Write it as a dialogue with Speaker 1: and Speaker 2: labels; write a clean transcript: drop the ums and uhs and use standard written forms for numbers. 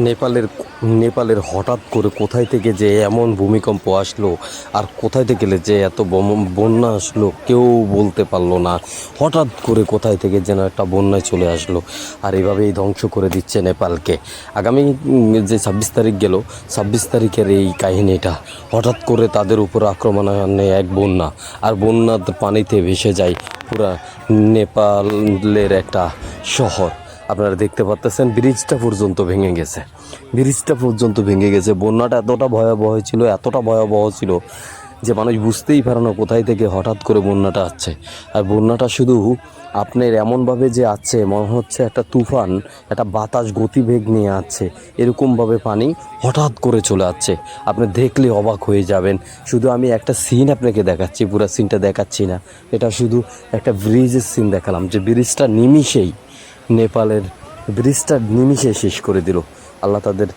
Speaker 1: নেপালের নেপালের হঠাৎ করে কোথায় থেকে যে এমন ভূমিকম্প আসলো আর কোথায় থেকে যে এত বন্যা আসলো কেউ বলতে পারলো না। হঠাৎ করে কোথায় থেকে যেন একটা বন্যায় চলে আসলো আর এভাবেই ধ্বংস করে দিচ্ছে নেপালকে। আগামী যে 26 তারিখ গেল, 26 তারিখের এই কাহিনীটা, হঠাৎ করে তাদের উপর আক্রমণ আনে এক বন্যা, আর বন্যার পানিতে ভেসে যায় পুরা নেপালের একটা শহর। আপনারা দেখতে পাচ্ছেন ব্রিজটা পর্যন্ত ভেঙে গেছে, বন্যাটা এতটা ভয়াবহ ছিল, এতটা ভয়াবহ ছিল যে মানুষ বুঝতেই পারে না কোথায় থেকে হঠাৎ করে বন্যাটা আসছে। আর বন্যাটা শুধু আপনার এমনভাবে যে আসছে মনে হচ্ছে একটা তুফান, একটা বাতাস গতিবেগ নিয়ে আসছে, এরকমভাবে পানি হঠাৎ করে চলে আসছে। আপনি দেখলে অবাক হয়ে যাবেন। শুধু আমি একটা সিন আপনাকে দেখাচ্ছি, পুরো সিনটা দেখাচ্ছি না, এটা শুধু একটা ব্রিজের সিন দেখালাম যে ব্রিজটা নিমিষেই, নেপালের ব্রিজটা নিমিষে শেষ করে দিল। আল্লাহ তাদের